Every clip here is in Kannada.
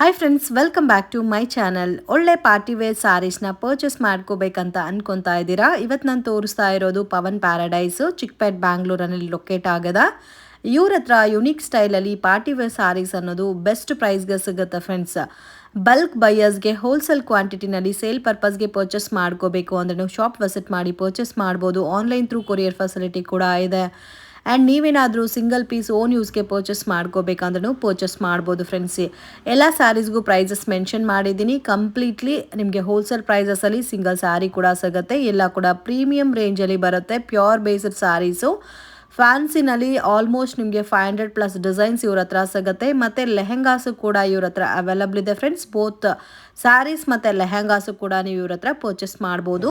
Hi friends, welcome back to my channel. ಒಳ್ಳೆ ಪಾರ್ಟಿ ವೇರ್ ಸ್ಯಾರೀಸ್ನ ಪರ್ಚೇಸ್ ಮಾಡ್ಕೋಬೇಕಂತ ಅನ್ಕೊತಾ ಇದ್ದೀರಾ? ಇವತ್ತು ನಾನು ತೋರಿಸ್ತಾ ಇರೋದು ಪವನ್ ಪ್ಯಾರಡೈಸು, ಚಿಕ್ಕಪೇಟ್ ಬ್ಯಾಂಗ್ಳೂರಲ್ಲಿ ಲೊಕೇಟ್ ಆಗದ. ಇವ್ರ ಹತ್ರ ಯುನೀಕ್ ಸ್ಟೈಲಲ್ಲಿ ಪಾರ್ಟಿ ವೇರ್ ಸ್ಯಾರೀಸ್ ಅನ್ನೋದು ಬೆಸ್ಟ್ ಪ್ರೈಸ್ಗೆ ಸಿಗುತ್ತೆ ಫ್ರೆಂಡ್ಸ್. ಬಲ್ಕ್ ಬೈಯರ್ಸ್ಗೆ ಹೋಲ್ಸೇಲ್ ಕ್ವಾಂಟಿಟಿನಲ್ಲಿ ಸೇಲ್ ಪರ್ಪಸ್ಗೆ ಪರ್ಚೇಸ್ ಮಾಡ್ಕೋಬೇಕು ಅಂದರೆ ನೀವು ಶಾಪ್ ವಿಸಿಟ್ ಮಾಡಿ ಪರ್ಚೇಸ್ ಮಾಡ್ಬೋದು. ಆನ್ಲೈನ್ ಥ್ರೂ ಕೊರಿಯರ್ ಫೆಸಿಲಿಟಿ ಕೂಡ ಇದೆ. ಆ್ಯಂಡ್ ನೀವೇನಾದರೂ ಸಿಂಗಲ್ ಪೀಸ್ ಓನ್ ಯೂಸ್ಗೆ ಪರ್ಚೇಸ್ ಮಾಡ್ಕೋಬೇಕಂದ್ರೂ ಪರ್ಚೇಸ್ ಮಾಡ್ಬೋದು ಫ್ರೆಂಡ್ಸ್. ಎಲ್ಲ ಸ್ಯಾರೀಸ್ಗೂ ಪ್ರೈಸಸ್ ಮೆನ್ಷನ್ ಮಾಡಿದ್ದೀನಿ. ಕಂಪ್ಲೀಟ್ಲಿ ನಿಮಗೆ ಹೋಲ್ಸೇಲ್ ಪ್ರೈಸಸಲ್ಲಿ ಸಿಂಗಲ್ ಸ್ಯಾರಿ ಕೂಡ ಸಿಗುತ್ತೆ. ಎಲ್ಲ ಕೂಡ ಪ್ರೀಮಿಯಂ ರೇಂಜಲ್ಲಿ ಬರುತ್ತೆ. Pure based saris. ಫ್ಯಾನ್ಸಿನಲ್ಲಿ ಆಲ್ಮೋಸ್ಟ್ ನಿಮಗೆ 500+ ಡಿಸೈನ್ಸ್ ಇವ್ರ ಹತ್ರ ಸಿಗುತ್ತೆ. ಮತ್ತು ಲೆಹೆಂಗಾಸು ಕೂಡ ಇವ್ರ ಹತ್ರ ಅವೈಲಬಲ್ ಇದೆ ಫ್ರೆಂಡ್ಸ್. ಬೋತ್ ಸ್ಯಾರೀಸ್ ಮತ್ತು ಲೆಹೆಂಗಾಸು ಕೂಡ ನೀವು ಇವ್ರ ಹತ್ರ ಪರ್ಚೇಸ್ ಮಾಡ್ಬೋದು.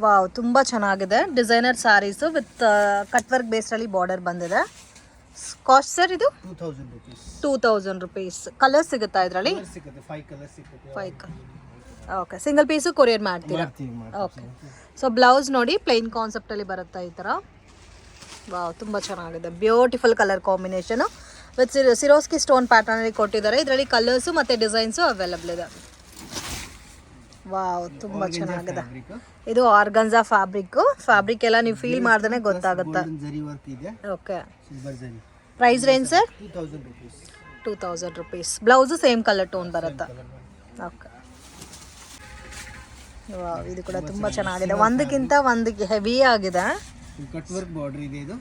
ವಾವ್, ತುಂಬ ಚೆನ್ನಾಗಿದೆ. Designer saris with cut work ಬೇಸ್ಡಲ್ಲಿ ಬಾರ್ಡರ್ ಬಂದಿದೆ. ಕಾಸ್ಟ್ ಸರ್ ಇದು 2000 ರುಪೀಸ್. ಕಲರ್ ಸಿಗುತ್ತಾ ಇದರಲ್ಲಿ? 5 ಓಕೆ. ಸಿಂಗಲ್ ಪೀಸು ಕೊರಿಯರ್ ಮಾಡ್ತೀರಾ? ಓಕೆ. ಸೊ ಬ್ಲೌಸ್ ನೋಡಿ ಪ್ಲೈನ್ ಕಾನ್ಸೆಪ್ಟಲ್ಲಿ ಬರುತ್ತೆ ಈ ಥರ. ವಾವ್, ತುಂಬ ಚೆನ್ನಾಗಿದೆ. Beautiful colour combination with Swarovski stone ಪ್ಯಾಟರ್ನಲ್ಲಿ ಕೊಟ್ಟಿದ್ದಾರೆ. ಇದರಲ್ಲಿ ಕಲರ್ಸು ಮತ್ತು ಡಿಸೈನ್ಸು ಅವೈಲಬಲ್ ಇದೆ. ವಾವ್, ತುಂಬ ಚೆನ್ನಾಗಿದೆ. ಇದು ಆರ್ಗನ್ಜಾ ಫ್ಯಾಬ್ರಿಕ್ ಎಲ್ಲ ನೀವು ಫೀಲ್ ಮಾಡಿದ್ರೆ ಗೊತ್ತಾಗುತ್ತೆ. Okay. Price range sir 2000 rupees. Blouse same colour tone ಬರುತ್ತೆ. ಓಕೆ. ವಾವ್, ಇದು ಕೂಡ ತುಂಬ ಚೆನ್ನಾಗಿದೆ. ಒಂದಕ್ಕಿಂತ ಒಂದು ಹೆವಿ ಆಗಿದೆ. ಕಟ್ ವರ್ಕ್ ಬಾರ್ಡರ್ ಇದೆ. ಇದು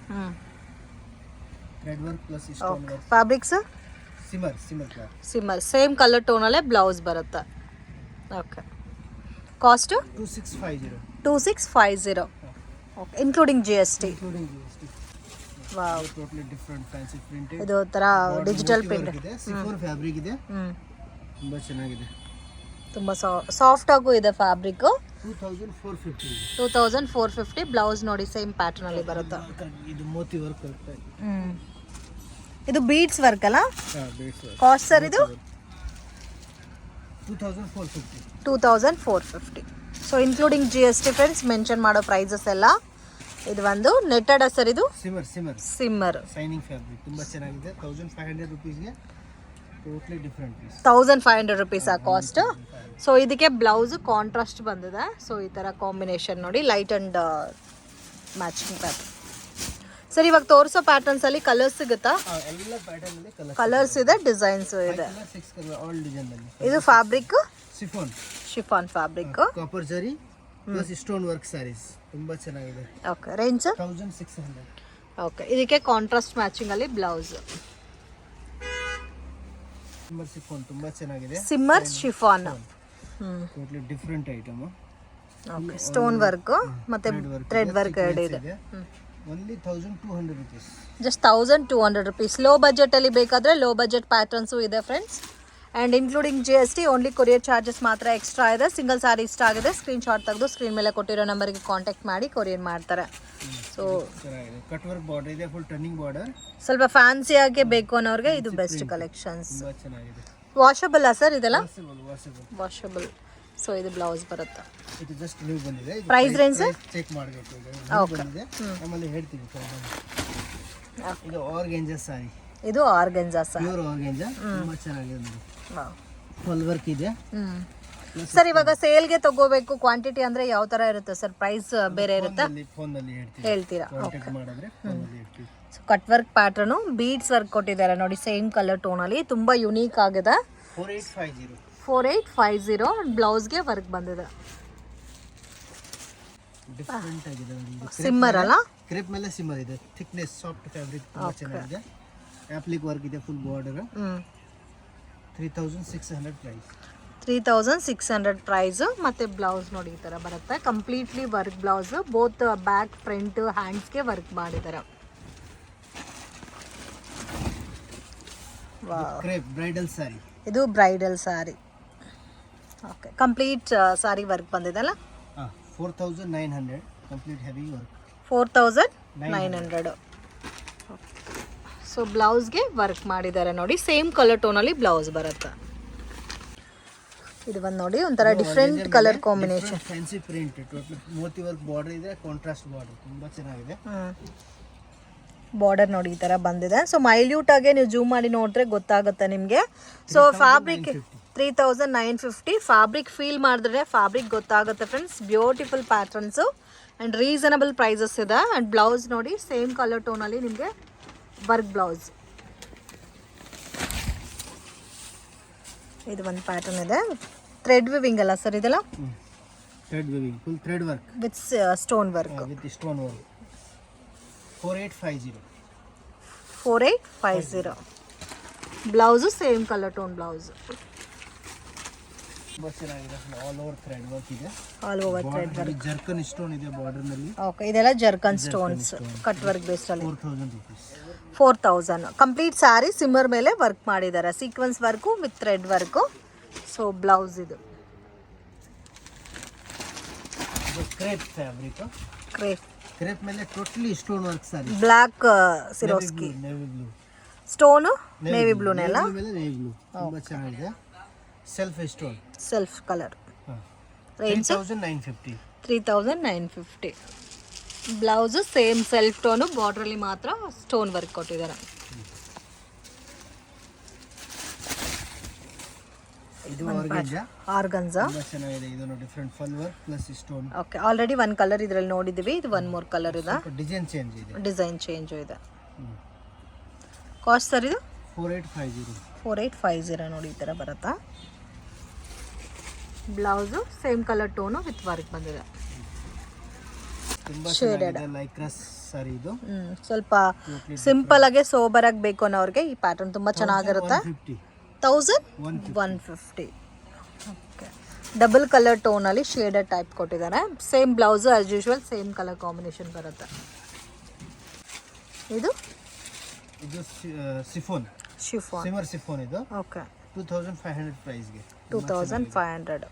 thread work plus stone work. Fabrics shimmer same colour ಟೋನಲ್ಲೇ ಬ್ಲೌಸ್ ಬರುತ್ತೆ. Okay. Cost 2650. Okay, including GST. Wow, totally different fancy print. ಇದು ತರ ಡಿಜಿಟಲ್ ಪ್ರಿಂಟ್ ಇದೆ. ಸಿಫೋನ್ ಫ್ಯಾಬ್ರಿಕ್ ಇದೆ. ತುಂಬಾ ಚೆನ್ನಾಗಿದೆ. ತುಂಬ ಸಾಫ್ಟ್ ಆಗೂ ಇದೆ ಫ್ಯಾಬ್ರಿಕ್. 2450. ಬ್ಲೌಸ್ ನೋಡಿ ಸೇಮ್ ಪ್ಯಾಟರ್ನ್ ಅಲ್ಲಿ ಬರುತ್ತೆ. ಇದು ಮೋತಿ ವರ್ಕ್ ಬರುತ್ತೆ. ಇದು ಬೀಡ್ಸ್ ವರ್ಕ್ ಅಲ್ಲ? ಕಾಸ್ಟ್ ಸರ್ ಇದು 2450. So including GST friends. Mention ಮಾಡೋ ಪ್ರೈಸಸ್ ಎಲ್ಲ. ಇದು ಒಂದು ನೆಟ್ಟೆಡ್ ಸರ್. ಇದು ಸಿಮ್ಮರ್ ಶೈನಿಂಗ್ ಫ್ಯಾಬ್ರಿಕ್ ತುಂಬಾ ಚೆನ್ನಾಗಿದೆ. 1500 ರುಪೀಸ್ಗೆ ಟೋಟಲಿ ಡಿಫರೆಂಟ್ ಪೀಸ್. 1500 ರುಪೀಸ್ ಆ ಕಾಸ್ಟ್. ಸೊ ಇದಕ್ಕೆ ಬ್ಲೌಸ್ ಕಾಂಟ್ರಾಸ್ಟ್ ಬಂದಿದೆ. ಸೊ ಈ ಥರ ಕಾಂಬಿನೇಷನ್ ನೋಡಿ, light and matching pattern. Sir, ಇವಾಗ ತೋರಿಸೋ ಪ್ಯಾಟರ್ನ್ಸ್ ಅಲ್ಲಿ ಕಲರ್ಸ್ ಸಿಗುತ್ತಾ? ಎಲ್ಲ ಪ್ಯಾಟರ್ನ್ ಅಲ್ಲಿ ಕಲರ್ಸ್ ಇದೆ, ಡಿಸೈನ್ಸ್ ಇದೆ. ಆಲ್ ಡಿಸೈನ್ ಅಲ್ಲಿ. ಇದು ಫ್ಯಾಬ್ರಿಕ್ ಶಿಫಾನ್ ಫ್ಯಾಬ್ರಿಕ್. ಕಾಪರ್ ಜರಿ ಪ್ಲಸ್ ಸ್ಟೋನ್ ವರ್ಕ್ ಸ್ಯಾರೀಸ್ ತುಂಬಾ ಚೆನ್ನಾಗಿದೆ. ಓಕೆ. ರೇಂಜ್ 1600. ಓಕೆ. ಇದಕ್ಕೆ ಕಾಂಟ್ರಾಸ್ಟ್ ಮ್ಯಾಚಿಂಗ್ ಅಲ್ಲಿ ಬ್ಲೌಸ್. ಸಿಮ್ಮರ್ ಶಿಫಾನ್ ತುಂಬಾ ಚೆನ್ನಾಗಿದೆ. ಸಿಮ್ಮರ್ chiffon totally different item. Okay. Stone work ಮತ್ತೆ ಥ್ರೆಡ್ ವರ್ಕ್ ಎರಡು ಇದೆ. Only 1200 rupees. Just 1200 rupees. Low budget ಅಲ್ಲಿ ಬೇಕಾದ್ರೆ ಲೋ ಬಜೆಟ್ ಪ್ಯಾಟರ್ನ್ಸು ಇದೆ friends. And including GST. Only courier charges ಮಾತ್ರ ಎಕ್ಸ್ಟ್ರಾ ಇದೆ. ಸಿಂಗಲ್ ಸ್ಯಾರಿ ಇಷ್ಟ ಆಗಿದೆ ಸ್ಕ್ರೀನ್ ಶಾಟ್ ತೆಗೆದು ಸ್ಕ್ರೀನ್ ಮೇಲೆ ಕೊಟ್ಟಿರೋ ನಂಬರ್ಗೆ ಕಾಂಟ್ಯಾಕ್ಟ್ ಮಾಡಿ ಕೊರಿಯರ್ ಮಾಡ್ತಾರೆ. ಸೊ ಕಟ್ ವರ್ಕ್ ಬಾರ್ಡರ್ ಇದೆ, ಫುಲ್ ಟರ್ನಿಂಗ್ ಬಾರ್ಡರ್. ಸ್ವಲ್ಪ ಫ್ಯಾನ್ಸಿ ಆಗಿ ಬೇಕು ಅನ್ನೋರಿಗೆ ಇದು ಬೆಸ್ಟ್ ಕಲೆಕ್ಷನ್ಸ್. ತುಂಬಾ ಚೆನ್ನಾಗಿದೆ. ವಾಷಬಲ್ ಸರ್ ಇದೆಲ್ಲ? ವಾಷಬಲ್. ಸೊ ಇದು ಬ್ಲೌಸ್ ಬರುತ್ತೆ. ಇದು ಜಸ್ಟ್ ನ್ಯೂ ಬಂದಿದೆ. ಪ್ರೈಸ್ ರೇಂಜ್ ಚೆಕ್ ಮಾಡಬೇಕು. ಬಂದಿದೆ ಆಮೇಲೆ ಹೇಳ್ತೀವಿ. ಇದು ಆರ್ಗೆಂಜಾ ಸಾರಿ. ಇದು ಆರ್ಗೆಂಜಾ ಸಾರಿ. ಪ್ಯೂರ್ ಆರ್ಗೆಂಜಾ ತುಂಬಾ ಚೆನ್ನಾಗಿದೆ ನೋಡಿ. ಫುಲ್ ವರ್ಕ್ ಇದೆ. ಸರ್, ಇವಾಗ ಸೇಲ್ಗೆ ತಗೋಬೇಕು ಕ್ವಾಂಟಿಟಿ ಅಂದ್ರೆ ಯಾವ ತರ ಇರುತ್ತೆ ಸರ್? ಪ್ರೈಸ್ ಬೇರೆ ಇರುತ್ತಾ? ಫೋನ್ ನಲ್ಲಿ ಹೇಳ್ತೀರಾ? ಕಾಂಟ್ಯಾಕ್ಟ್ ಮಾಡಿದ್ರೆ ಫೋನ್ ನಲ್ಲಿ ಹೇಳ್ತೀವಿ. Cut work pattern beads work ಕೊಟ್ಟಿದ್ದಾರೆ ನೋಡಿ, ಸೇಮ್ ಕಲರ್ ಟೋನ್ ಅಲ್ಲಿ. ತುಂಬಾ ಯುನೀಕ್ ಆಗಿದೆ. 4850. ಬ್ಲೌಸ್ಗೆ ವರ್ಕ್ ಬಂದಿದೆ. ಡಿಫರೆಂಟ್ ಆಗಿದೆ. ಸಿಮ್ಮರ್ ಅಲ್ಲ? ಕ್ರೇಪ್ ಮೇಲೆ ಸಿಮ್ಮರ್ ಇದೆ. ಥಿಕ್ನೆಸ್ ಸಾಫ್ಟ್ ಫ್ಯಾಬ್ರಿಕ್ ತುಂಬಾ ಚೆನ್ನಾಗಿದೆ. ಅಪ್ಲಿಕ್ ವರ್ಕ್ ಇದೆ. Full border. 3600 ಪ್ರೈಸ್. 3600 ಪ್ರೈಸ್. ಮತ್ತೆ ಬ್ಲೌಸ್ ನೋಡಿ ಈ ತರ ಬರುತ್ತೆ. Completely work blouse. Both back front ಹ್ಯಾಂಡ್ಸ್ಗೆ ವರ್ಕ್ ಮಾಡಿದ್ದಾರೆ. Crepe bridal sari. ಇದು bridal sari. Okay. Complete sari work ಬಂದಿದೆ ಅಲ್ಲ? 4900 ಕಂಪ್ಲೀಟ್ ಹೆವಿ ವರ್ಕ್. 4900. ಸೊ ಬ್ಲೌಸ್ಗೆ ವರ್ಕ್ ಮಾಡಿದ್ದಾರೆ ನೋಡಿ. ಸೇಮ್ ಕಲರ್ ಟೋನಲ್ಲಿ ಬ್ಲೌಸ್ ಬರುತ್ತೆ. ಇದು ಬಂದು ನೋಡಿ ಒಂಥರ different colour combination. Fancy print. Total Moti work border ಇದೆ, ಕಾಂಟ್ರಾಸ್ಟ್ ಬಾರ್ಡರ್ ತುಂಬಾ ಚೆನ್ನಾಗಿದೆ. ಬಾರ್ಡರ್ ನೋಡಿ ಈ ಥರ ಬಂದಿದೆ. ಸೊ ಮೈಲ್ಯೂಟ್ ಆಗಿ ನೀವು ಜೂಮ್ ಮಾಡಿ ನೋಡಿದ್ರೆ ಗೊತ್ತಾಗುತ್ತೆ ನಿಮಗೆ. So fabric 3950. ಫ್ಯಾಬ್ರಿಕ್ ಫೀಲ್ ಮಾಡಿದ್ರೆ ಫ್ಯಾಬ್ರಿಕ್ ಗೊತ್ತಾಗುತ್ತೆ friends. Beautiful patterns and reasonable prices ಇದೆ. ಆ್ಯಂಡ್ ಬ್ಲೌಸ್ ನೋಡಿ ಸೇಮ್ ಕಲರ್ ಟೋನಲ್ಲಿ ನಿಮಗೆ ವರ್ಕ್ ಬ್ಲೌಸ್. ಇದು ಒಂದು ಪ್ಯಾಟರ್ನ್ ಇದೆ. ಥ್ರೆಡ್ ವಿವಿಂಗ್ ಅಲ್ಲ ಸರ್ ಇದೆಲ್ಲ? Thread weaving, full thread work with stone work. With stone work. 4850. 4850. Blouse same colour tone blouse. ತುಂಬಾ ಚೆನ್ನಾಗಿದೆ. ಆಲ್ ಓವರ್ ಥ್ರೆಡ್ ವರ್ಕ್ ಇದೆ. All over thread work. Zircon stone ಇದೆ ಬಾರ್ಡರ್ ನಲ್ಲಿ. ಓಕೆ, ಇದೆಲ್ಲ ಜರ್ಕನ್ ಸ್ಟೋನ್ಸ್ ಕಟ್ ವರ್ಕ್ ಬೇಸ್ಡ್ ಅಲ್ಲಿ. 4000 rupees. 4000. ಕಂಪ್ಲೀಟ್ ಸ್ಯಾರಿ ಸಿಮ್ಮರ್ ಮೇಲೆ ವರ್ಕ್ ಮಾಡಿದ್ದಾರೆ, sequence work with thread work. So blouse ಇದು ಕ್ರೇಪ್ ಫ್ಯಾಬ್ರಿಕ್. ಕ್ರೇಪ್ ಮೇಲೆ totally stone work sari. Black Swarovski navy blue stone, navy blue ನೆಲ್ಲ. ನೇವಿ ಬ್ಲೂ ತುಂಬಾ ಚೆನ್ನಾಗಿದೆ. Self stone, self colour. Range 3950. 3950. Blouse same self tone, ಬಾರ್ಡ್ರಲ್ಲಿ ಮಾತ್ರ ಸ್ಟೋನ್ ವರ್ಕ್ ಕೊಟ್ಟಿದ್ದಾರೆ. ಇದು ಆರ್ಗನ್ಜಾ ತುಂಬಾ ಚೆನ್ನಾಗಿದೆ. ಇದು ನೋಡಿ different full work plus stone. Okay, already ಒಂದು ಕಲರ್ ಇದರಲ್ಲಿ ನೋಡಿದ್ವಿ. ಇದು ಒನ್ ಮೋರ್ ಕಲರ್ ಇದೆ. ಡಿಸೈನ್ ಚೇಂಜ್ ಇದೆ. ಡಿಸೈನ್ ಚೇಂಜ್ ಇದೆ. ಕಾಸ್ಟ್ ಸರ್ ಇದು 4850. 4850 ನೋಡಿ ಈ ಥರ ಬರುತ್ತಾ. Blouse same colour tone with work ಬಂದಿದೆ. ತುಂಬಾ ಚೆನ್ನಾಗಿದೆ. ಲೈಕ್ರಾಸ್ ಸಾರಿ ಇದು. ಸ್ವಲ್ಪ ಸಿಂಪಲ್ ಆಗಿ ಸೋಬರ್ ಆಗಿ ಬೇಕು ಅನ್ನೋರಿಗೆ ಈ ಪ್ಯಾಟರ್ನ್ ತುಂಬಾ ಚೆನ್ನಾಗಿರುತ್ತೆ. 1150. ಓಕೆ, ಡಬಲ್ ಕಲರ್ ಟೋನಲ್ಲಿ ಶೇಡೆಡ್ ಟೈಪ್ ಕೊಟ್ಟಿದ್ದಾರೆ. Same blouse as usual same colour combination ಬರುತ್ತೆ. ಇದು ಸಿಫೋನ್, ಸಿಮರ್ ಸಿಫೋನ್. ಇದು ಓಕೆ 2500 ಪ್ರೈಸ್ ಗೆ. 2500.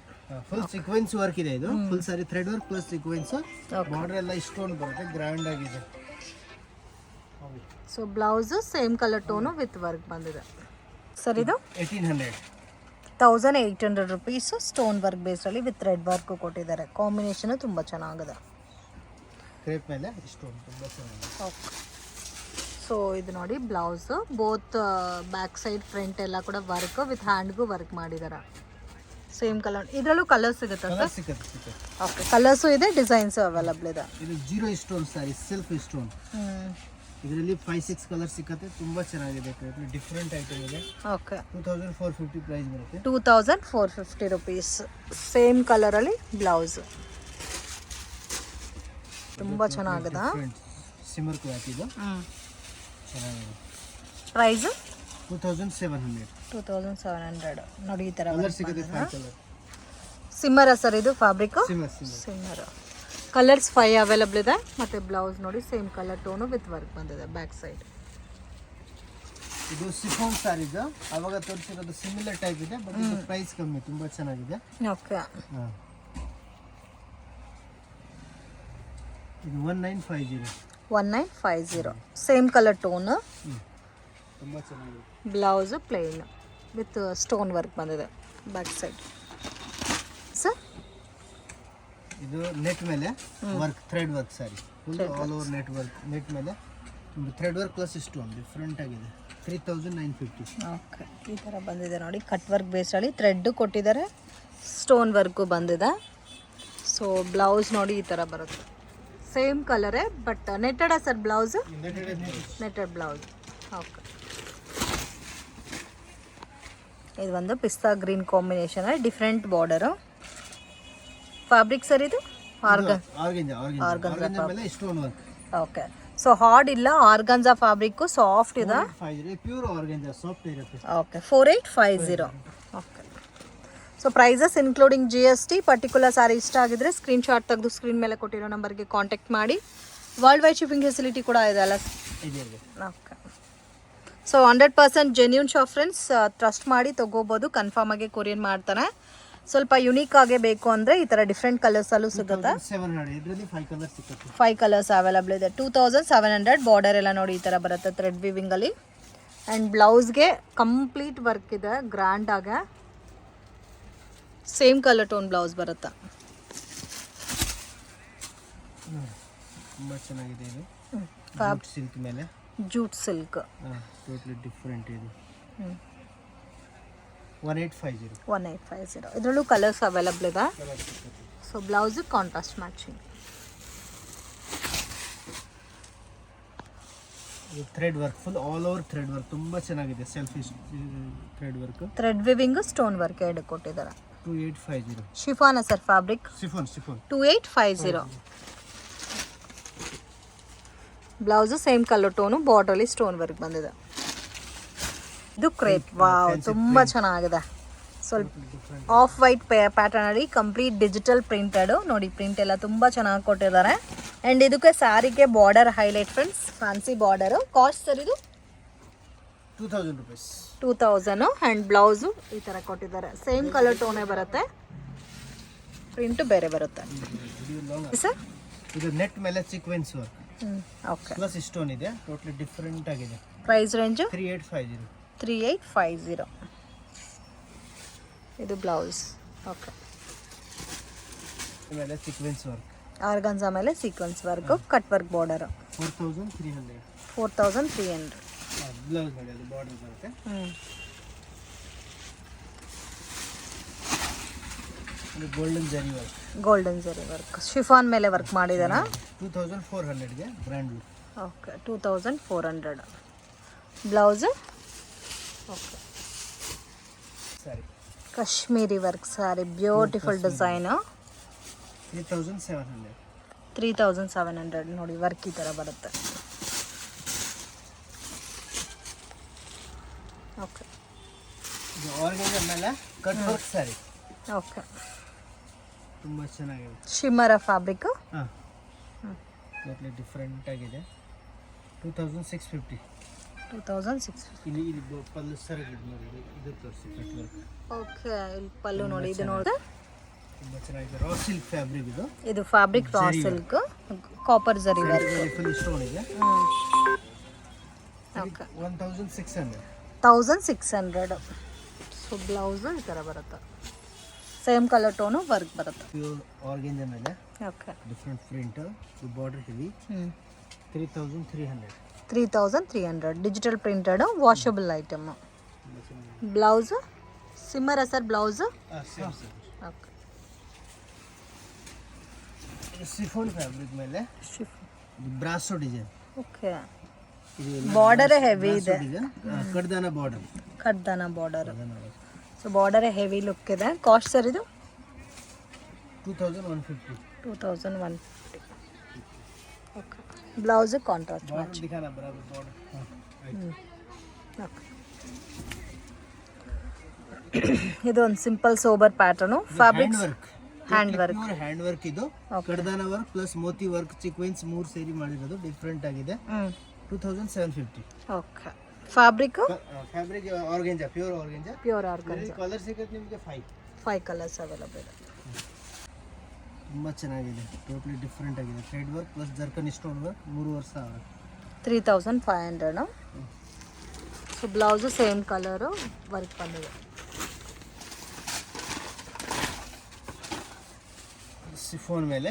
ಫುಲ್ ಸೀಕ್ವೆನ್ಸ್ ವರ್ಕ್ ಇದೆ. ಇದು full sari thread work plus sequence. Border ಎಲ್ಲ ಸ್ಟೋನ್ ಬರುತ್ತೆ, ಗ್ರ್ಯಾಂಡ್ ಆಗಿದೆ. So blouse same colour tone with work ಬಂದಿದೆ. ಸರ್ ಇದು 1800 rupees. ಸ್ಟೋನ್ ವರ್ಕ್ ಬೇಸ್ಡಲ್ಲಿ ವಿತ್ ರೆಡ್ ವರ್ಕ್ ಕೊಟ್ಟಿದ್ದಾರೆ. ಕಾಂಬಿನೇಷನ್ ತುಂಬ ಚೆನ್ನಾಗಿದೆ. ಕ್ರೇಪ್ ಮೇಲೆ ಸ್ಟೋನ್ ತುಂಬ ಚೆನ್ನಾಗಿದೆ. ಓಕೆ, ಸೊ ಇದು ನೋಡಿ blouse both back side front ಎಲ್ಲ ಕೂಡ ವರ್ಕ್ ವಿತ್ ಹ್ಯಾಂಡ್ಗೂ ವರ್ಕ್ ಮಾಡಿದ್ದಾರೆ. Same colour. ಇದರಲ್ಲೂ ಕಲರ್ ಸಿಗುತ್ತಾ ಸರ್? ಸಿಗುತ್ತೆ. ಓಕೆ, ಕಲರ್ಸು ಇದೆ, ಡಿಸೈನ್ಸು ಅವೈಲಬಲ್ ಇದೆ. ಇದು 0 ಸ್ಟೋನ್ ಸಾರಿ, ಸೆಲ್ಫ್ ಸ್ಟೋನ್. ಇದರಲ್ಲಿ 5-6 ಕಲರ್ ಸಿಗುತ್ತೆ. ತುಂಬಾ ಚೆನ್ನಾಗಿದೆ. ಡಿಫರೆಂಟ್ ಐಟಮ್ ಇದೆ. ಓಕೆ, 2450 ಪ್ರೈಸ್ ಬರುತ್ತೆ. 2450 rupees. ಸೇಮ್ ಕಲರಲ್ಲಿ ಬ್ಲೌಸ್ ತುಂಬ ಚೆನ್ನಾಗಿದೆ. ಸಿಮರ್ ಕ್ಲಾತ್ ಇದು ಚೆನ್ನಾಗಿದೆ. ಪ್ರೈಸ್ 2700. 2700 ನೋಡಿ ಈ ಥರ ಕಲರ್ ಸಿಗುತ್ತೆ. 5 ಕಲರ್. ಸಿಮ್ಮರ ಸರ್ ಇದು ಫ್ಯಾಬ್ರಿಕ್? ಸಿಮ್ಮರ್. ಕಲರ್ಸ್ 5 ಅವೈಲಬಲ್ ಇದೆ. ಮತ್ತು ಬ್ಲೌಸ್ ನೋಡಿ same colour tone with work ಬಂದಿದೆ ಬ್ಯಾಕ್ ಸೈಡ್. ಇದು ಸಿಫೋನ್ ಸಾರಿ. ಇದು ಅವಾಗ ತೋರಿಸಿರೋದು ಸಿಮಿಲರ್ ಟೈಪ್ ಇದೆ, ಬಟ್ ಇದು ಪ್ರೈಸ್ ಕಮ್ಮಿ. ತುಂಬಾ ಚೆನ್ನಾಗಿದೆ. ಓಕೆ, ಇದು 1950. 1950. Same colour tone. ತುಂಬಾ ಚೆನ್ನಾಗಿದೆ. Blouse plain with stone work ಬಂದಿದೆ ಬ್ಯಾಕ್ ಸೈಡ್. ಸರ್ ಇದು ನೆಟ್ ಮೇಲೆ work, thread work sari. Full all over net work. Net ಮೇಲೆ thread work plus stone different ಆಗಿದೆ. 3950. ಓಕೆ, ಈ ಥರ ಬಂದಿದೆ ನೋಡಿ. ಕಟ್ ವರ್ಕ್ ಬೇಸ್ಡಲ್ಲಿ ಥ್ರೆಡ್ ಕೊಟ್ಟಿದ್ದಾರೆ, ಸ್ಟೋನ್ ವರ್ಕು ಬಂದಿದೆ. ಸೊ ಬ್ಲೌಸ್ ನೋಡಿ ಈ ಥರ ಬರುತ್ತೆ. ಸೇಮ್ ಕಲರೇ ಬಟ್ ನೆಟ್ಟೆಡ sir blouse? Netted blouse. Okay, ಇದು ಒಂದು pista green combination, different border. Fabric sir ಇದು ಆರ್ಗನ್ಜಾ ಮೇಲೆ stone work. Okay, so hard ಇಲ್ಲ, ಆರ್ಗನ್ಜಾ ಫ್ಯಾಬ್ರಿಕ್ ಸಾಫ್ಟ್ ಇದೆ. ಪ್ಯೂರ್ ಆರ್ಗನ್ಜಾ ಸಾಫ್ಟ್ ಇರುತ್ತೆ. Okay, 4850. Okay, so prices including GST. Particular ಸಾರಿ ಇಷ್ಟ ಆಗಿದ್ರೆ ಸ್ಕ್ರೀನ್ಶಾಟ್ ತೆಗೆದು ಸ್ಕ್ರೀನ್ ಮೇಲೆ ಕೊಟ್ಟಿರೋ ನಂಬರ್ಗೆ ಕಾಂಟ್ಯಾಕ್ಟ್ ಮಾಡಿ. ವರ್ಲ್ಡ್ ವೈಡ್ ಶಿಪ್ಪಿಂಗ್ ಫೆಸಿಲಿಟಿ ಕೂಡ ಇದೆ ಅಲ್ಲ? Okay, so 100% genuine shop friends. Trust ಮಾಡಿ ತೊಗೋಬೋದು. ಕನ್ಫರ್ಮ್ ಆಗಿ ಕೊರಿಯರ್ ಮಾಡ್ತಾನೆ. ಸ್ವಲ್ಪ ಯುನೀಕ್ ಆಗೇ ಬೇಕು ಅಂದರೆ ಈ ಥರ ಡಿಫ್ರೆಂಟ್ ಕಲರ್ಸಲ್ಲೂ ಸಿಗುತ್ತೆ. 5 ಕಲರ್ಸ್ ಅವೈಲಬಲ್ ಇದೆ. 2700. ಬಾರ್ಡರ್ ಎಲ್ಲ ನೋಡಿ ಈ ಥರ ಬರುತ್ತೆ ಥ್ರೆಡ್ ವಿವಿಂಗಲ್ಲಿ. ಆ್ಯಂಡ್ ಬ್ಲೌಸ್ಗೆ ಕಂಪ್ಲೀಟ್ ವರ್ಕ್ ಇದೆ ಗ್ರ್ಯಾಂಡಾಗೆ. ಸೇಮ್ ಕಲರ್ ಟೋನ್ ಬ್ಲೌಸ್ ಬರುತ್ತೆ. ತುಂಬಾ ಚೆನ್ನಾಗಿದೆ. ಇದು ಸಿಲ್ಕ್ ಮೇಲೆ ಜೂಟ್ ಸಿಲ್ಕ್. ಟೋಟ್ಲಿ ಡಿಫ್ರೆಂಟ್ ಇದು 1850. 1850. ಇದರಲ್ಲೂ ಕಲರ್ಸ್ ಅವೈಲಬಲ್ ಇದೆ. So blouse contrast matching. ಇದು thread work, full all over thread work, ತುಂಬ ಚೆನ್ನಾಗಿದೆ. Selfie thread work, thread weaving, stone work ಎರಡು ಕೊಟ್ಟಿದ್ದಾರೆ. 2850. Chiffon sir fabric. Chiffon 2850. Blouse same colour tone, ಬಾರ್ಡರ್ಲಿ ಸ್ಟೋನ್ ವರ್ಕ್ ಬಂದಿದೆ. ಇದು ಕ್ರೇಪ್. ವಾವ್, ತುಂಬ ಚೆನ್ನಾಗಿದೆ. ಸ್ವಲ್ಪ ಆಫ್ ವೈಟ್ ಪ್ಯಾಟರ್ನ್ ಅಲ್ಲಿ ಕಂಪ್ಲೀಟ್ ಡಿಜಿಟಲ್ ಪ್ರಿಂಟೆಡ್ ನೋಡಿ. ಪ್ರಿಂಟ್ ಎಲ್ಲ ತುಂಬ ಚೆನ್ನಾಗಿ ಕೊಟ್ಟಿದ್ದಾರೆ. ಆ್ಯಂಡ್ ಇದಕ್ಕೆ ಸ್ಯಾರಿಗೆ border highlight friends, fancy border. Cost sir ಇದು 2000 rupees. 2000. ಆ್ಯಂಡ್ ಬ್ಲೌಸು ಈ ಥರ ಕೊಟ್ಟಿದ್ದಾರೆ. ಸೇಮ್ ಕಲರ್ ಟೋನೇ ಬರುತ್ತೆ, ಪ್ರಿಂಟು ಬೇರೆ ಬರುತ್ತೆ ಸರ್. ಇದು ನೆಟ್ ಮೇಲೆ sequins work okay. Plus stone ಇದೆ. ಟೋಟಲಿ ಡಿಫ್ರೆಂಟ್ ಆಗಿದೆ. Price range 3850. 3850. ಇದು ಬ್ಲೌಸ್. ಓಕೆ. ಮೇಲೆ ಸೀಕ್ವೆನ್ಸ್ ವರ್ಕ್, ಆರ್ಗನ್ಸಾ ಮೇಲೆ sequins work, cut work border. 4300. 4300. Blouse ನೋಡಿ, ಅದು ಬಾರ್ಡರ್ ಬರುತ್ತೆ. ಇದು golden zari work. Golden zari work chiffon ಮೇಲೆ ವರ್ಕ್ ಮಾಡಿದಾರಾ? 2400ಗೆ brand look. Okay. 2400. Blouse. Okay. ಸರಿ, Kashmiri work sari, beautiful design. 3700. 3700 ನೋಡಿ, ವರ್ಕ್ ಈ ಥರ ಬರುತ್ತೆ. ಓಕೆ. ಇದು ಆರ್ಗನ್ಜಾ ಮೇಲೆ ಕಟ್ ವರ್ಕ್ ಸಾರಿ. ಓಕೆ. ತುಂಬ ಚೆನ್ನಾಗಿದೆ. ಶಿಮ್ಮರ ಫ್ಯಾಬ್ರಿಕ್. ಹಾಂ, ಟೋಟ್ಲಿ ಡಿಫ್ರೆಂಟ್ ಆಗಿದೆ. 2650. 2600. ಇಲ್ಲಿ ಪಲ್ಲು ಸರಿ ನೋಡಿ, ಇದು ತೋರಿಸಿ ಕಟ್ ವರ್ಕ್. ಓಕೆ. ಇಲ್ಲಿ ಪಲ್ಲು ನೋಡಿ, ಇದು ನೋಡಿದ್ರೆ ತುಂಬ ಚೆನ್ನಾಗಿದೆ. ರಾ ಸಿಲ್ಕ್ ಫ್ಯಾಬ್ರಿಕ್ ಇದು. ಇದು fabric raw silk, copper zari work. Full stone ಇದೆ. ಓಕೆ. 1600. 1600. ಸೊ ಬ್ಲೌಸು ಈ ಥರ ಬರುತ್ತೆ. ಸೇಮ್ ಕಲರ್ ಟೋನು ವರ್ಕ್ ಬರುತ್ತೆ. ಪ್ಯೂರ್ ಆರ್ಗನ್ಜಾ ಮೇಲೆ okay. Different print, border heavy. 3300. 3300. Digital printed washable item. Blouse ಸಿಮ್ಮರ sir blouse. Okay. Chiffon fabric ಮೇಲೆ brasso design. Okay. Border heavy ಇದೆ. ಕಡ್ದಾನ ಬಾರ್ಡರ್. ಕಡ್ದಾನ border. So border heavy look ಇದೆ. ಕಾಸ್ಟ್ ಸರ್ ಇದು 2150. 2150. ಓಕೆ. ಬ್ಲೌಸ್ ಕಾಂಟ್ರಾಸ್ಟ್ ಬಾರ್ಡರ್ ದಿಖಾನಾ ಬರಾಬರ್ ಬಾರ್ಡರ್. ಓಕೆ. ಇದು ಒಂದು simple sober pattern. Fabric hand work. Hand work ಇದು. ಕಡ್ದಾನ ವರ್ಕ್ ಪ್ಲಸ್ ಮೋತಿ ವರ್ಕ್ ಸೀಕ್ವೆನ್ಸ್ 3 ಸೇರಿ ಮಾಡಿರೋದು. ಡಿಫ್ರೆಂಟ್ ಆಗಿದೆ. 2750. Okay. Fabric fabric organza, pure organza. Pure organza. Colour ಸಿಗುತ್ತೆ ನಿಮಗೆ 5 ಕಲರ್ಸ್ ಅವೈಲಬಲ್. ತುಂಬ ಚೆನ್ನಾಗಿದೆ. ಟೋಟ್ಲಿ ಡಿಫ್ರೆಂಟ್ ಆಗಿದೆ. Thread work plus zircon stone work. 3500. 3500. So blouse same colour work ಬಂದಿದೆ. ಸಿಫೋನ್ ಮೇಲೆ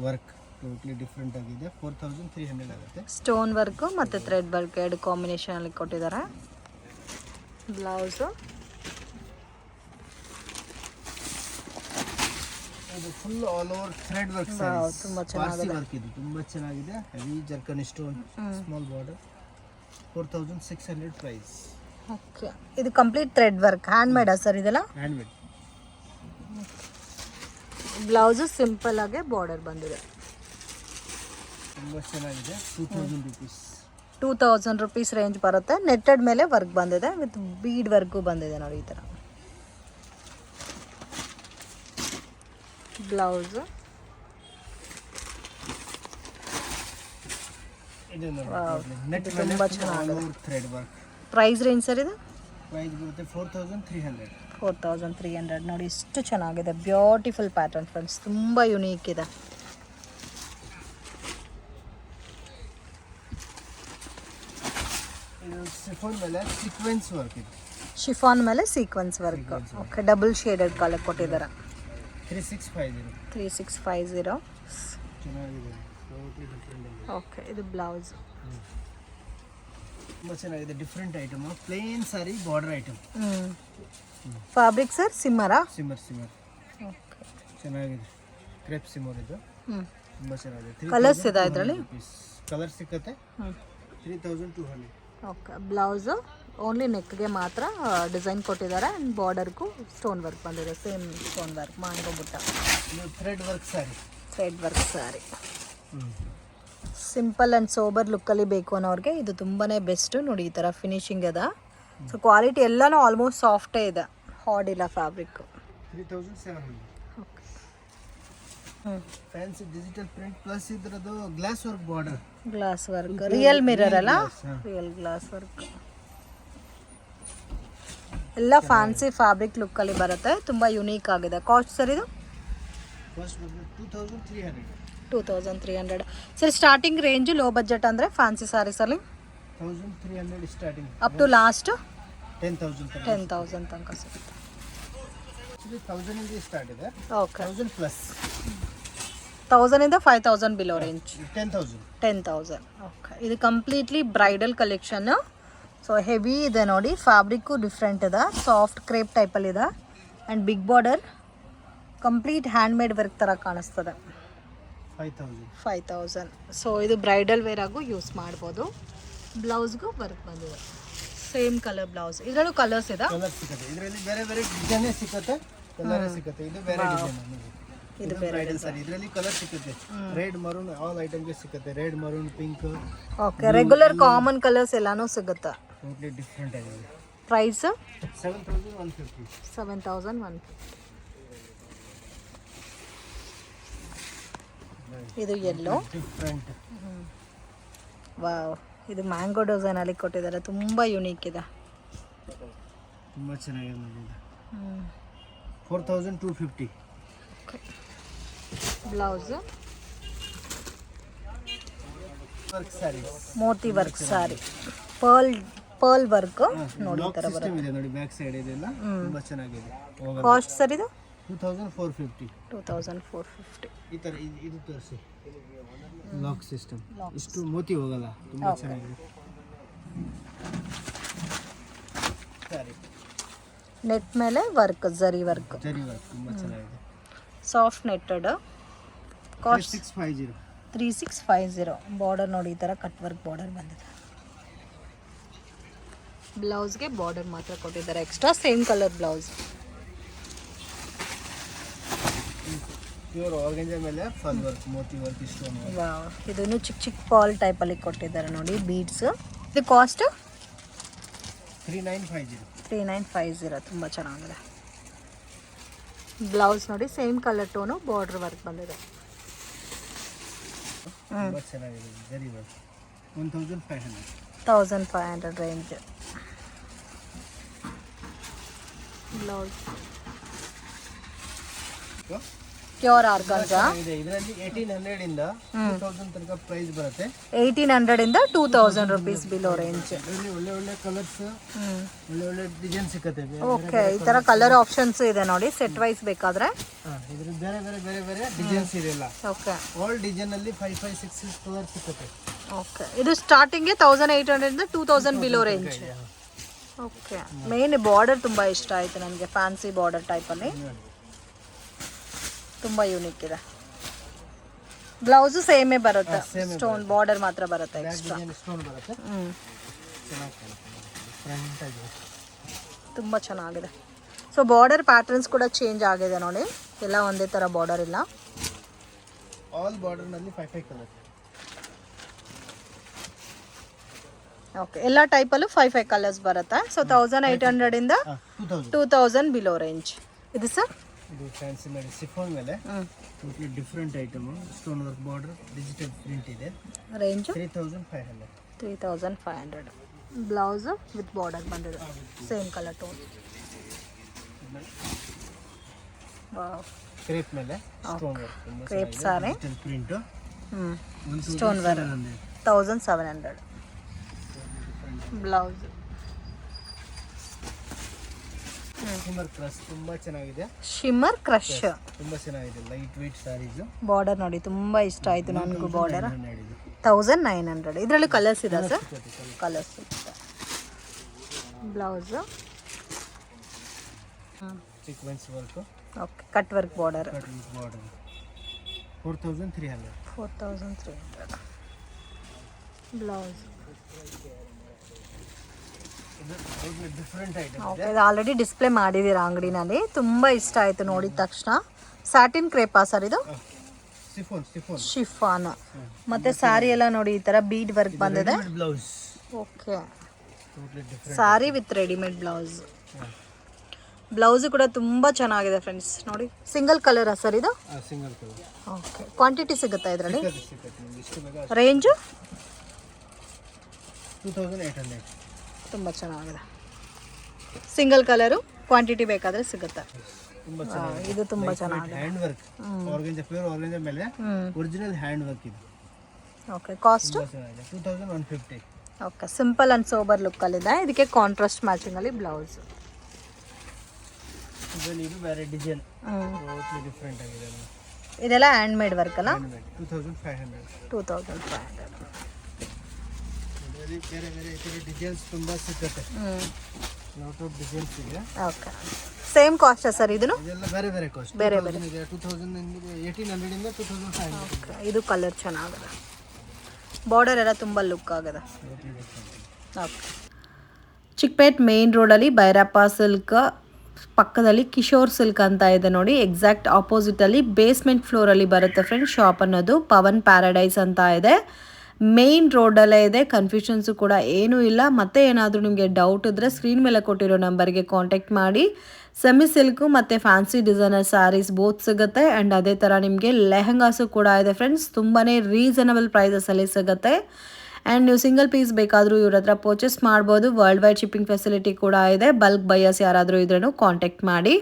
ವರ್ಕ್ ಟೋಟ್ಲಿ ಡಿಫ್ರೆಂಟ್ ಆಗಿದೆ. 4300 ಆಗುತ್ತೆ. ಸ್ಟೋನ್ ವರ್ಕ್ ಮತ್ತು ಥ್ರೆಡ್ ವರ್ಕ್ ಎರಡು ಕಾಂಬಿನೇಷನ್ ಅಲ್ಲಿ ಕೊಟ್ಟಿದ್ದಾರೆ. ಬ್ಲೌಸು ಇದು full all over thread work. ತುಂಬ ಚೆನ್ನಾಗಿದೆ. ವರ್ಕ್ ಇದು ತುಂಬ ಚೆನ್ನಾಗಿದೆ. Heavy zircon stone, small border. 4600 price. Okay. ಇದು ಕಂಪ್ಲೀಟ್ ಥ್ರೆಡ್ ವರ್ಕ್, ಹ್ಯಾಂಡ್ ಮೇಡಾ ಸರ್ ಇದೆಲ್ಲ? Hand made. ಬ್ಲೌಸು ಸಿಂಪಲ್ ಆಗಿ ಬಾರ್ಡರ್ ಬಂದಿದೆ. ತುಂಬ ಚೆನ್ನಾಗಿದೆ. 2000 rupees. 2000 rupees ರೇಂಜ್ ಬರುತ್ತೆ. ನೆಟ್ಟೆಡ್ ಮೇಲೆ ವರ್ಕ್ ಬಂದಿದೆ, ವಿತ್ ಬೀಡ್ ವರ್ಕು ಬಂದಿದೆ ನೋಡಿ ಈ ಥರ. ಬ್ಲೌಸು ಇದು ನೆಟ್ ತುಂಬ ಚೆನ್ನಾಗಿದೆ. Thread work. Price range sir ಇದು? ಪ್ರೈಸ್ ಬರುತ್ತೆ 4300. 4300 ನೋಡಿ, ಇಷ್ಟು ಚೆನ್ನಾಗಿದೆ. ಬ್ಯೂಟಿಫುಲ್ ಪ್ಯಾಟರ್ನ್ ಫ್ರೆಂಡ್ಸ್, ತುಂಬ ಯುನೀಕ್ ಇದೆ. ಇದು ಶಿಫಾನ್ ಮೇಲೆ ಸೀಕ್ವೆನ್ಸ್ ವರ್ಕ್ ಇದೆ. ಶಿಫಾನ್ ಮೇಲೆ sequins work. Okay. Double shaded colour ಕೊಟ್ಟಿದ್ದಾರೆ. 3650. 3650. ಚೆನ್ನಾಗಿದೆ. ಓಕೆ. ಇದು ಬ್ಲೌಸ್. ತುಂಬ ಚೆನ್ನಾಗಿದೆ, different item, plain sari border item. Fabric sir ಸಿಮ್ಮರಾ? ಸಿಮ್ಮರ್ ಚೆನ್ನಾಗಿದೆ, ಕ್ರೇಪ್ ಸಿಮ್ಮರ್ ಇದು. ತುಂಬ ಚೆನ್ನಾಗಿದೆ. ಕಲರ್ಸ್ ಇದೆ ಇದರಲ್ಲಿ? ಕಲರ್ ಸಿಕ್ಕತ್ತೆ. 3200. ಓಕೆ. ಬ್ಲೌಸು ಓನ್ಲಿ ನೆಕ್ಗೆ ಮಾತ್ರ ಡಿಸೈನ್ ಕೊಟ್ಟಿದ್ದಾರೆ ಆ್ಯಂಡ್ ಬಾರ್ಡರ್ಗೂ ಸ್ಟೋನ್ ವರ್ಕ್ ಬಂದಿದೆ, ಸೇಮ್ ಸ್ಟೋನ್ ವರ್ಕ್ ಮ್ಯಾಂಗೋ ಬುಟ್ಟ. ಇದು thread work sari. Thread work sari. Simple and sober ಲುಕ್ಕಲ್ಲಿ ಬೇಕು ಅನ್ನೋರಿಗೆ ಇದು ತುಂಬಾ ಬೆಸ್ಟು. ನೋಡಿ ಈ ಥರ ಫಿನಿಶಿಂಗ್ ಇದೆ. ಸೊ ಕ್ವಾಲಿಟಿ ಎಲ್ಲನೂ ಆಲ್ಮೋಸ್ಟ್ ಸಾಫ್ಟೇ ಇದೆ, ಹಾರ್ಡ್ ಇಲ್ಲ fabric. 3700. Okay. Fancy digital print plus ಇದ್ರದ್ದು glass work border. Glass work, real mirror ಅಲ್ಲ, ರಿಯಲ್ ಗ್ಲಾಸ್ ವರ್ಕ್. ಎಲ್ಲ ಫ್ಯಾನ್ಸಿ ಫ್ಯಾಬ್ರಿಕ್ ಲುಕ್ಕಲ್ಲಿ ಬರುತ್ತೆ, ತುಂಬ ಯುನೀಕ್ ಆಗಿದೆ. ಕಾಸ್ಟ್ ಸರ್ ಇದು? Cost 2300. 2300. Sir starting range low budget ಅಂದರೆ ಫ್ಯಾನ್ಸಿ ಸ್ಯಾರೀಸಲ್ಲಿ 1300 ಸ್ಟಾರ್ಟಿಂಗ್ ಅಪ್ ಟು ಲಾಸ್ಟ್ 10,000. 10,000 ತನಕ ಸಿಗುತ್ತೆ. 1000 ಇಂದ ಸ್ಟಾರ್ಟ್ ಇದೆ. ಓಕೆ. 1000 ಪ್ಲಸ್. 1000 ಇಂದ 5000 ಬಿಲೋ ರೇಂಜ್. 10,000. ಓಕೆ. ಇದು completely bridal collection. So heavy ಇದೆ ನೋಡಿ, ಫ್ಯಾಬ್ರಿಕ್ಕು ಡಿಫ್ರೆಂಟ್ ಇದೆ, ಸಾಫ್ಟ್ ಕ್ರೇಪ್ ಟೈಪಲ್ಲಿ ಇದೆ and big border, complete hand made work ಥರ ಕಾಣಿಸ್ತದೆ. 5,000. ಸೊ ಇದು ಬ್ರೈಡಲ್ ವೇರಾಗೂ ಯೂಸ್ ಮಾಡ್ಬೋದು. ಬ್ಲೌಸ್ಗೂ ವರ್ಕ್ ಬಂದಿದೆ, ಸೇಮ್ ಕಲರ್ ಬ್ಲೌಸ್. ಇದರಲ್ಲೂ ಕಲರ್ಸ್ ಇದೆ. ಇದರಲ್ಲಿ ಬೇರೆ ಬೇರೆ ಡಿಸೈನ್ ಸಿಗುತ್ತೆ, ಕಲರ್ ಸಿಗುತ್ತೆ. ಇದು ಬೇರೆ ಡಿಸೈನ್, ಇದು ಬೇರೆ ಡಿಸೈನ್. ಇದರಲ್ಲಿ ಕಲರ್ ಸಿಗುತ್ತೆ, ರೆಡ್ ಮರೂನ್ ಆಲ್ ಐಟಮ್ಗೆ ಸಿಗುತ್ತೆ, red maroon pink. Okay. Regular common colours ಎಲ್ಲಾನು ಸಿಗುತ್ತೆ. ಟೋಟಲಿ ಡಿಫ್ರೆಂಟ್ ಆಗಿದೆ. ಪ್ರೈಸ್ 7,150. 7,150. ಇದು ಎಲ್ಲೋ ಡಿಫ್ರೆಂಟ್. ವಾವ್, ಇದು ಮ್ಯಾಂಗೋ ಡಿಸೈನಲ್ಲಿ ಕೊಟ್ಟಿದ್ದಾರೆ, ತುಂಬ ಯುನೀಕ್ ಇದೆ, ತುಂಬ ಚೆನ್ನಾಗಿದೆ. 4,250. Blouse work sari, Moti work sari, pearl work ನೋಡಿ ಈ ಥರ ಬರುತ್ತೆ. ಇದೆ ನೋಡಿ, ಬ್ಯಾಕ್ ಸೈಡ್ ಇದೆಲ್ಲ ತುಂಬ ಚೆನ್ನಾಗಿದೆ. ಕಾಸ್ಟ್ ಸರ್ ಇದು 2,450. 2,450. ಈ ಥರ ಇದು ತೋರಿಸಿ, ಲಾಕ್ ಸಿಸ್ಟಮ್, ಇಷ್ಟು ಮೋತಿ ಹೋಗಲ್ಲ, ತುಂಬ ಚೆನ್ನಾಗಿದೆ. ಸರಿ, ನೆಟ್ ಮೇಲೆ ವರ್ಕ್, ಜರಿ ವರ್ಕ್ ತುಂಬ ಚೆನ್ನಾಗಿದೆ. Soft netted. ಕಾಸ್ಟ್ 3650. 3650. ಬಾರ್ಡರ್ ನೋಡಿ ಈ ಥರ ಕಟ್ ವರ್ಕ್ ಬಾರ್ಡರ್ ಬಂದಿದೆ. ಬ್ಲೌಸ್ಗೆ ಬಾರ್ಡರ್ ಮಾತ್ರ ಕೊಟ್ಟಿದ್ದಾರೆ extra, same colour blouse. Pure organza ಮೇಲೆ ಫಲ್ ವರ್ಕ್, ಮೋತಿ ವರ್ಕ್, ಸ್ಟೋನ್ ವರ್ಕ್. ವಾವ್, ಇದನ್ನು ಚಿಕ್ಕ ಚಿಕ್ಕ ಪಾಲ್ ಟೈಪಲ್ಲಿ ಕೊಟ್ಟಿದ್ದಾರೆ ನೋಡಿ, ಬೀಡ್ಸ್. ಇದು ಕಾಸ್ಟ್ 3950. 3950. ತುಂಬ ಚೆನ್ನಾಗಿದೆ. ಬ್ಲೌಸ್ ನೋಡಿ same colour tone, border work ಬಂದಿದೆ. ತುಂಬ ಚೆನ್ನಾಗಿದೆ, ಜರಿ ವರ್ಕ್. 1,500. 1,500 ರೇಂಜ್. Blouse pure ಆರ್ಗಾನ್ಜಾ. ಇದರಲ್ಲಿ 1,800 ಇಂದ 2,000 ತನಕ ಪ್ರೈಸ್ ಬರುತ್ತೆ. 1,800 ಇಂದ 2,000 ರುಪೀಸ್ ಬಿಲೋ ರೇಂಜ್. ಇದರಲ್ಲಿ ಒಳ್ಳೆ ಒಳ್ಳೆ ಕಲರ್ಸ್, ಒಳ್ಳೆ ಒಳ್ಳೆ ಡಿಸೈನ್ ಸಿಗುತ್ತೆ. ಓಕೆ. ಈ ಥರ ಕಲರ್ ಆಪ್ಷನ್ಸ್ ಇದೆ ನೋಡಿ, ಸೆಟ್ ವೈಸ್ ಬೇಕಾದ್ರೆ. ಇದ್ರಲ್ಲಿ ಬೇರೆ ಬೇರೆ ಬೇರೆ ಬೇರೆ ಡಿಸೈನ್ಸ್ ಇದೆಲ್ಲ. ಓಕೆ. ಆಲ್ ಡಿಸೈನ್ ಅಲ್ಲಿ 5, 5, 6 ಕಲರ್ ಸಿಗುತ್ತೆ. ಓಕೆ. ಇದು ಸ್ಟಾರ್ಟಿಂಗ್ಗೆ 1,800 ಇಂದ 2,000 below range. Okay. Main border ತುಂಬ ಇಷ್ಟ ಆಯಿತು ನನಗೆ, ಫ್ಯಾನ್ಸಿ ಬಾರ್ಡರ್ ಟೈಪಲ್ಲಿ ತುಂಬ ಯೂನಿಕ್ ಇದೆ. ಬ್ಲೌಸು ಸೇಮೇ ಬರುತ್ತೆ, ಸ್ಟೋನ್ ಬಾರ್ಡರ್ ಮಾತ್ರ ಬರುತ್ತೆ ಎಕ್ಸ್ಟ್ರಾ. ಸ್ಟೋನ್ ಬರುತ್ತೆ. ತುಂಬ ಚೆನ್ನಾಗಿದೆ. ಸೊ ಬಾರ್ಡರ್ ಪ್ಯಾಟರ್ನ್ಸ್ ಕೂಡ ಚೇಂಜ್ ಆಗಿದೆ ನೋಡಿ, ಎಲ್ಲ ಒಂದೇ ಥರ ಬಾರ್ಡರ್ ಇಲ್ಲ. ಆಲ್ ಬಾರ್ಡರ್ ನಲ್ಲಿ 5, 5 ಕಲರ್. ಓಕೆ. ಎಲ್ಲ ಟೈಪಲ್ಲೂ 5, 5 ಕಲರ್ಸ್ ಬರುತ್ತೆ. ಸೊ 1,800 ಇಂದ 2,000 ಬಿಲೋ ರೇಂಜ್. ಇದು ಸರ್ ಇದು ಫ್ಯಾನ್ಸಿ ಮೇಲೆ ಸಿಫಾನ್ ಮೇಲೆ totally different item, stone work border, digital print ಇದೆ. ರೇಂಜ್ 3,500. 3,500. ಬ್ಲೌಸ್ ವಿತ್ ಬಾರ್ಡರ್ ಬಂದಿದೆ, same colour tone. Wow, crepe ಮೇಲೆ stone work, crepe sari, digital print, stone work. 1,700. Blouse shimmer crush ತುಂಬಾ ಚೆನ್ನಾಗಿದೆ. ಶಿಮ್ಮರ್ ಕ್ರಶ್ ತುಂಬಾ ಚೆನ್ನಾಗಿದೆ, ಲೈಟ್ ವೇಟ್ ಸ್ಯಾರೀಸ್. ಬಾರ್ಡರ್ ನೋಡಿ ತುಂಬಾ ಇಷ್ಟ ಆಯ್ತು ನನಗೂ ಬಾರ್ಡರ್. 1,900. ಇದರಲ್ಲಿ ಕಲರ್ಸ್ ಇದೆ ಸರ್, ಕಲರ್ಸ್ ಸಿಗುತ್ತೆ. Blouse sequence work, okay, cut work border, cut work border. 4300. 4300 blouse. ಇದು ಡಿಫ್ರೆಂಟ್ ಐಟಮ್ ಓಕೆ, ಇದು ಆಲ್ರೆಡಿ ಡಿಸ್ಪ್ಲೇ ಮಾಡಿದ್ದೀರಾ ಅಂಗಡಿನಲ್ಲಿ. ತುಂಬ ಇಷ್ಟ ಆಯಿತು ನೋಡಿದ ತಕ್ಷಣ. ಸ್ಯಾಟಿನ್ ಕ್ರೇಪಾ ಸರ್ ಇದು? Chiffon chiffon. ಮತ್ತು ಸ್ಯಾರಿ ಎಲ್ಲ ನೋಡಿ ಈ ಥರ ಬೀಡ್ ವರ್ಕ್ ಬಂದಿದೆ. Blouse. Okay, sari with readymade blouse. Blouse ಕೂಡ ತುಂಬ ಚೆನ್ನಾಗಿದೆ ಫ್ರೆಂಡ್ಸ್. ನೋಡಿ, ಸಿಂಗಲ್ ಕಲರಾ ಸರ್ ಇದು? Single colour. ಓಕೆ, ಕ್ವಾಂಟಿಟಿ ಸಿಗುತ್ತಾ ಇದರಲ್ಲಿ? ಇಷ್ಟು ಬೇಗ. ರೇಂಜು 2800. ತುಂಬ ಚೆನ್ನಾಗಿದೆ. ಸಿಂಗಲ್ ಕಲರು, ಕ್ವಾಂಟಿಟಿ ಬೇಕಾದರೆ ಸಿಗುತ್ತೆ. ತುಂಬಾ ಇದು ತುಂಬ ಚೆನ್ನಾಗಿದೆ. Hand work, organza, pure organza ಮೇಲೆ ಒರಿಜಿನಲ್ ಹ್ಯಾಂಡ್ ವರ್ಕ್ ಇದು. Okay, cost 2150. Okay, simple and sober ಲುಕ್ಕಲ್ಲಿದೆ. ಇದಕ್ಕೆ ಕಾಂಟ್ರಾಸ್ಟ್ ಮ್ಯಾಚಿಂಗಲ್ಲಿ ಬ್ಲೌಸ್. ಇದರಲ್ಲಿ ಇದು ಬೇರೆ ಡಿಸೈನ್, ಡಿಫ್ರೆಂಟ್ ಆಗಿದೆ. ಇದೆಲ್ಲ ಹ್ಯಾಂಡ್ ಮೇಡ್ ವರ್ಕ್ ಅಲ್ಲ? 2500. 2500. ಇದರಲ್ಲಿ ಬೇರೆ ಬೇರೆ ಈ ಥರ ಡಿಸೈನ್ಸ್ ತುಂಬ ಸಿಗುತ್ತೆ. ಲಾಟ್ ಆಫ್ ಡಿಸೈನ್ಸ್ ಇದೆ. ಓಕೆ, ಸೇಮ್ ಕಾಸ್ಟಾ ಸರ್ ಇದನ್ನು? ಇದೆಲ್ಲ ಬೇರೆ ಬೇರೆ ಕಾಸ್ಟ್. ಬೇರೆ ಬೇರೆ. 1800 ಇಂದ 2500. ಓಕೆ, ಇದು ಕಲರ್ ಚೆನ್ನಾಗಿದೆ. ಬಾರ್ಡರ್ ಎಲ್ಲ ತುಂಬ ಲುಕ್ ಆಗಿದೆ. ಓಕೆ, ಚಿಕ್ಕಪೇಟ್ ಮೇನ್ ರೋಡಲ್ಲಿ ಭೈರಪ್ಪ ಸಿಲ್ಕ್ ಪಕ್ಕದಲ್ಲಿ ಕಿಶೋರ್ ಸಿಲ್ಕ್ ಅಂತ ಇದೆ ನೋಡಿ. ಎಕ್ಸಾಕ್ಟ್ ಆಪೋಸಿಟಲ್ಲಿ ಬೇಸ್ಮೆಂಟ್ ಫ್ಲೋರಲ್ಲಿ ಬರುತ್ತೆ ಫ್ರೆಂಡ್ಸ್ ಶಾಪ್ ಅನ್ನೋದು. ಪವನ್ ಪ್ಯಾರಡೈಸ್ ಅಂತ ಇದೆ. ಮೇನ್ ರೋಡಲ್ಲೇ ಇದೆ. ಕನ್ಫ್ಯೂಷನ್ಸು ಕೂಡ ಏನೂ ಇಲ್ಲ. ಮತ್ತೆ ಏನಾದರೂ ನಿಮಗೆ ಡೌಟ್ ಇದ್ದರೆ ಸ್ಕ್ರೀನ್ ಮೇಲೆ ಕೊಟ್ಟಿರೋ ನಂಬರ್ಗೆ ಕಾಂಟ್ಯಾಕ್ಟ್ ಮಾಡಿ. ಸೆಮಿ ಸಿಲ್ಕು ಮತ್ತು ಫ್ಯಾನ್ಸಿ ಡಿಸೈನರ್ ಸ್ಯಾರೀಸ್ ಬೋತ್ ಸಿಗುತ್ತೆ. ಆ್ಯಂಡ್ ಅದೇ ಥರ ನಿಮಗೆ ಲೆಹಂಗಾಸು ಕೂಡ ಇದೆ ಫ್ರೆಂಡ್ಸ್. ತುಂಬಾ ರೀಸನಬಲ್ ಪ್ರೈಸಸಲ್ಲಿ ಸಿಗುತ್ತೆ. ಆ್ಯಂಡ್ ನೀವು ಸಿಂಗಲ್ ಪೀಸ್ ಬೇಕಾದರೂ ಇವ್ರ ಹತ್ರ ಪರ್ಚೇಸ್ ಮಾಡ್ಬೋದು. ವರ್ಲ್ಡ್ ವೈಡ್ ಶಿಪ್ಪಿಂಗ್ ಫೆಸಿಲಿಟಿ ಕೂಡ ಇದೆ. ಬಲ್ಕ್ ಬೈಯರ್ಸ್ ಯಾರಾದರೂ ಇದ್ರೂ ಕಾಂಟ್ಯಾಕ್ಟ್ ಮಾಡಿ.